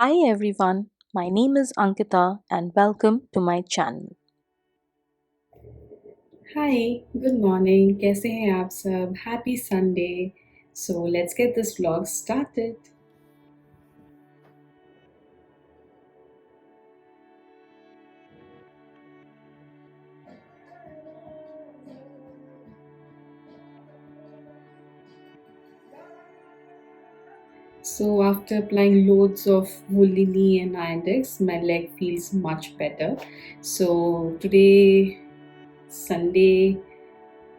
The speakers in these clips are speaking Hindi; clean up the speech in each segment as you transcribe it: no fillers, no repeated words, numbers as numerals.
Hi everyone, my name is Ankita and welcome to my channel. Hi good morning कैसे हैं आप सब happy Sunday so let's get this vlog started so after applying loads of Volini and Iodex my leg feels much better so today Sunday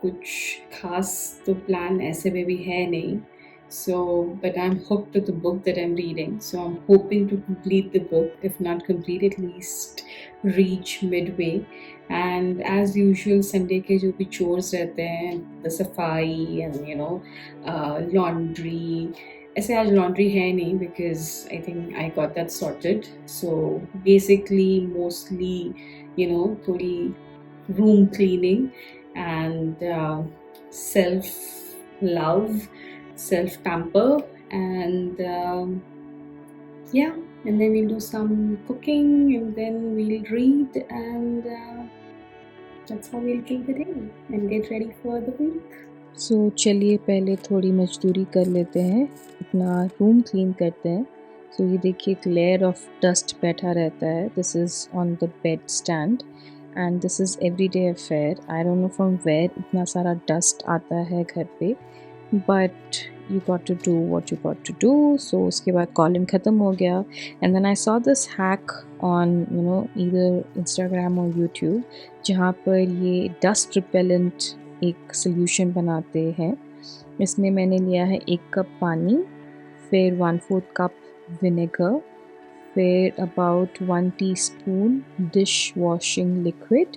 कुछ खास तो प्लान ऐसे में भी है नहीं so but I'm hooked to the book that I'm reading so I'm hoping to complete the book if not complete at least reach midway and as usual Sunday के जो भी chores रहते हैं the सफाई and laundry ऐसे आज laundry है नहीं because I think I got that sorted so basically mostly थोड़ी room cleaning and self love, self pamper, and yeah, and then we'll do some cooking and then we'll read, and that's how we'll kill the day and get ready for the week. सो चलिए पहले थोड़ी मजदूरी कर लेते हैं, अपना रूम क्लीन करते हैं। सो ये देखिए एक लेयर ऑफ डस्ट बैठा रहता है। This is on the bed stand and this is everyday affair. I don't know from where इतना सारा डस्ट आता है घर पे, but you got to do what you got to do. So उसके बाद कॉलिंग ख़त्म हो गया and then I saw this hack on either Instagram और यूट्यूब, जहाँ पर ये डस्ट रिपेलेंट एक सॉल्यूशन बनाते हैं। इसमें मैंने लिया है 1 कप पानी, फिर 1/4 कप विनेगर, फिर about 1 teaspoon dish washing liquid,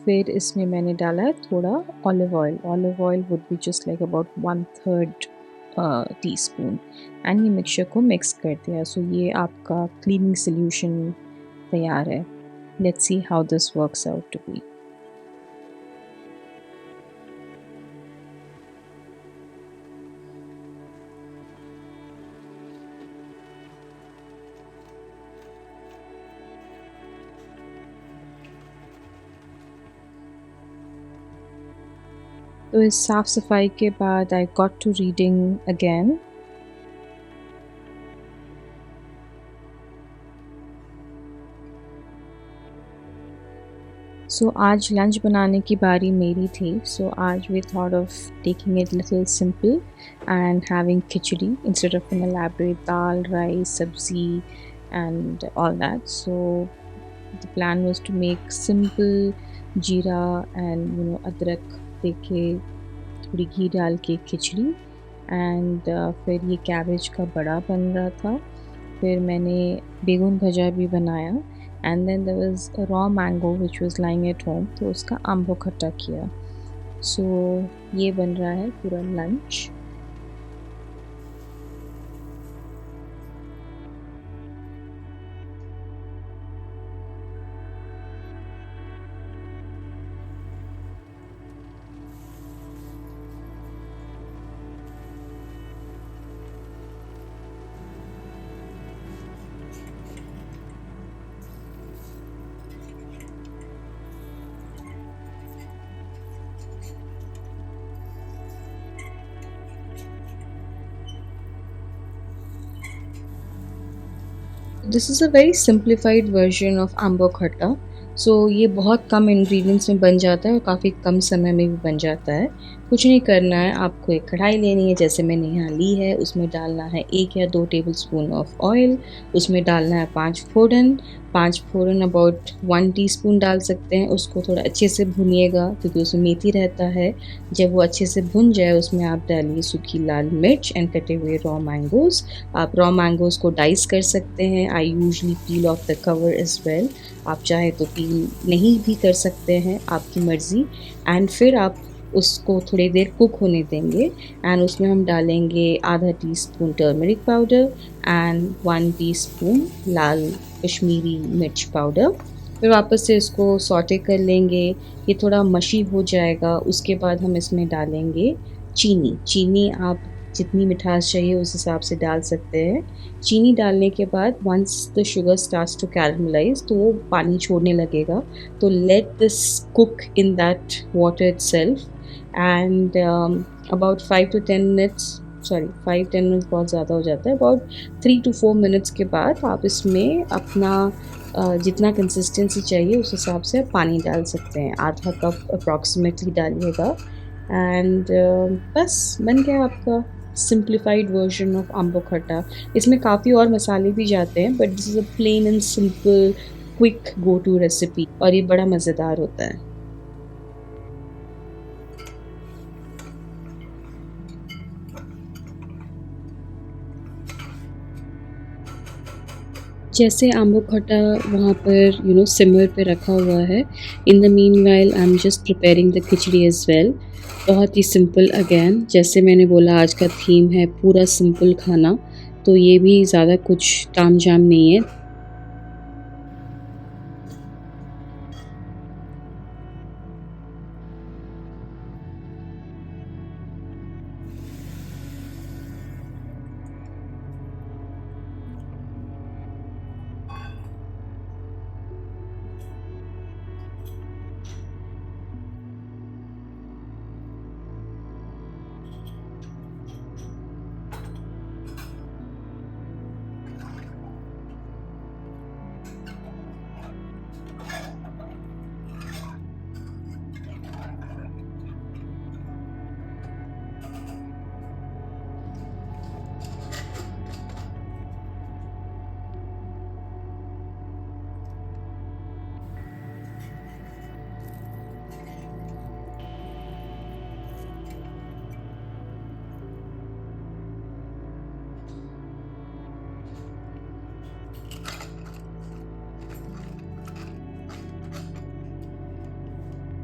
फिर इसमें मैंने डाला है थोड़ा olive oil. Olive oil would be just like about 1/3 teaspoon and ये मिक्सचर को मिक्स कर दिया। सो ये आपका क्लीनिंग सॉल्यूशन तैयार है। Let's see how this works out to be. तो इस साफ़ सफाई के बाद I got to reading again. So आज लंच बनाने की बारी मेरी थी। सो आज we thought of taking it little simple and having khichdi instead of an elaborate dal, rice, sabzi and all that. So the plan was to make simple जीरा and अदरक देके थोड़ी घी डाल के खिचड़ी एंड फिर ये कैबेज का बड़ा बन रहा था। फिर मैंने बेगुन भजा भी बनाया and then there was a raw mango which was lying at home, तो उसका आम्बो खट्टा किया। सो ये बन रहा है पूरा lunch. This is a very simplified version of आम्बो खट्टा। सो ये बहुत कम इंग्रेडिएंट्स में बन जाता है और काफ़ी कम समय में भी बन जाता है। कुछ नहीं करना है, आपको एक कढ़ाई लेनी है जैसे मैंने यहाँ ली है। उसमें डालना है 1 या 2 टेबलस्पून ऑफ ऑयल। उसमें डालना है 5 फ़ोरन। 5 फ़ोरन अबाउट 1 टीस्पून डाल सकते हैं। उसको थोड़ा अच्छे से भूनिएगा क्योंकि उसमें मेथी रहता है। जब वो अच्छे से भुन जाए उसमें आप डालिए सूखी लाल मिर्च एंड कटे हुए रॉ मैंगोज़। आप रॉ मैंगोज़ को डाइस कर सकते हैं। I usually peel of the cover as well. आप चाहे तो पील नहीं भी कर सकते हैं, आपकी मर्ज़ी। एंड फिर आप उसको थोड़ी देर कुक होने देंगे एंड उसमें हम डालेंगे आधा teaspoon turmeric powder and 1 teaspoon लाल कश्मीरी मिर्च पाउडर। फिर वापस से इसको सौटे कर लेंगे। ये थोड़ा मशी हो जाएगा, उसके बाद हम इसमें डालेंगे चीनी। चीनी आप जितनी मिठास चाहिए उस हिसाब से डाल सकते हैं। चीनी डालने के बाद once the sugar starts to caramelise तो वो पानी छोड़ने लगेगा। तो let this cook in that water itself and about 5 to 10 minutes, sorry 5-10 minutes बहुत ज़्यादा हो जाता है, अबाउट 3 to 4 मिनट्स के बाद आप इसमें अपना जितना कंसिस्टेंसी चाहिए उस हिसाब से आप पानी डाल सकते हैं। आधा कप अप्रॉक्सीमेटली डालिएगा एंड बस बन गया आपका सिंप्लीफाइड वर्जन ऑफ आम्बो खट्टा। इसमें काफ़ी और मसाले भी जाते हैं but this is a plain and simple quick go to recipe और ये बड़ा मज़ेदार होता है। जैसे आम्बो खट्टा वहाँ पर सिमर पे रखा हुआ है, in the meanwhile I am just preparing the khichdi as well. बहुत ही सिंपल अगेन, जैसे मैंने बोला आज का थीम है पूरा सिंपल खाना, तो ये भी ज़्यादा कुछ तामझाम नहीं है।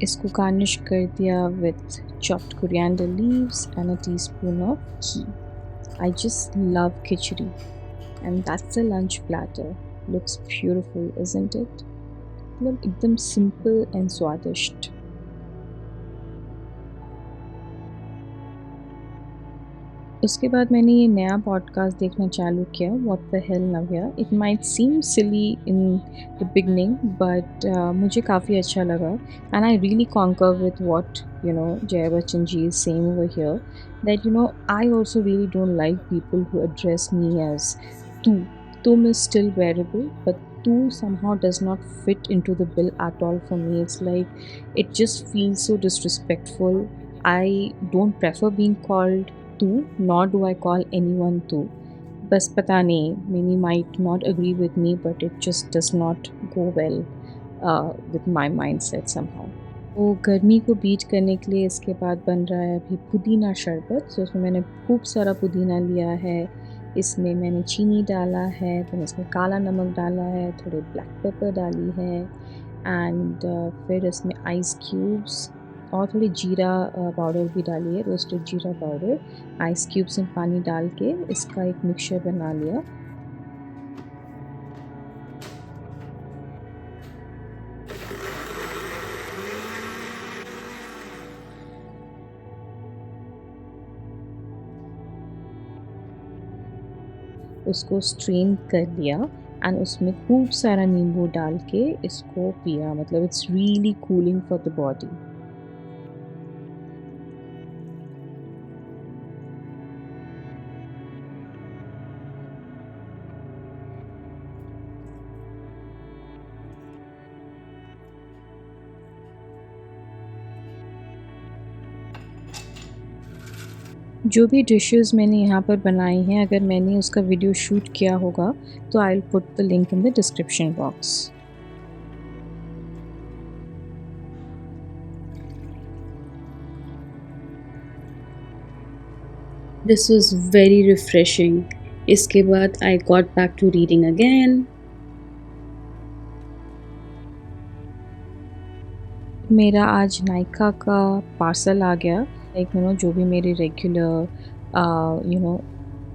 इसको गार्निश कर दिया with chopped coriander leaves and a teaspoon of ghee. I just love khichdi and that's the lunch platter. Looks beautiful, isn't it? मतलब एकदम simple and स्वादिष्ट। उसके बाद मैंने ये नया पॉडकास्ट देखना चालू किया, what the hell Navya. It might seem silly in the beginning but मुझे काफ़ी अच्छा लगा and I really concur with what Jaya Bachchan ji is saying over here that I also really don't like people who address me as तू। तुम इज स्टिल वेरेबल बट तू somehow does not fit into the bill at all for me. It's like it just feels so disrespectful. I don't prefer being called तू, nor do I call anyone तू। बस पता नहीं, many might not agree with me but it just does not go well with my mindset somehow। तो गर्मी को बीट करने के लिए इसके बाद बन रहा है अभी पुदीना शरबत। तो उसमें मैंने खूब सारा पुदीना लिया है, इसमें मैंने चीनी डाला है, फिर इसमें काला नमक डाला है, थोड़े ब्लैक पेपर डाली है एंड फिर इसमें आइस क्यूब्स और थोड़ी जीरा पाउडर भी डाली है, रोस्टेड जीरा पाउडर। आइस क्यूब्स में पानी डाल के इसका एक मिक्सचर बना लिया। उसको स्ट्रेन कर लिया एंड उसमें खूब सारा नींबू डाल के इसको पिया। मतलब it's really cooling for the body. जो भी डिशेस मैंने यहाँ पर बनाई हैं, अगर मैंने उसका वीडियो शूट किया होगा तो I will put the link in the description box. This was very refreshing. इसके बाद I got back to reading again. मेरा आज नायका का पार्सल आ गया। लाइक जो भी मेरे रेगुलर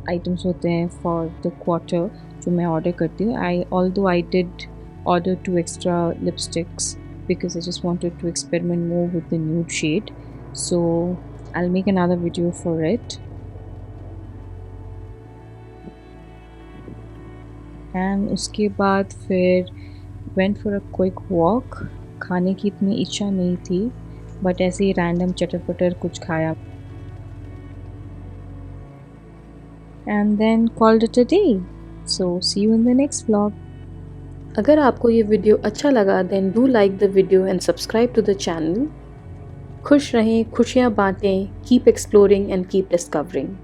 आइटम्स होते हैं फॉर द क्वार्टर जो मैं ऑर्डर करती हूँ। Although I did order 2 extra lipsticks because I just wanted to experiment more with the nude shade, so I'll make another video for it। And उसके बाद फिर went for a quick walk. खाने की इतनी इच्छा नहीं थी, बट ऐसे ही रैंडम चटर-पटर कुछ खाया। And then called it a day. So see you in the next vlog. अगर आपको ये वीडियो अच्छा लगा then do like the video and subscribe to the channel. खुश रहें, खुशियाँ बाँटें, keep exploring and keep discovering.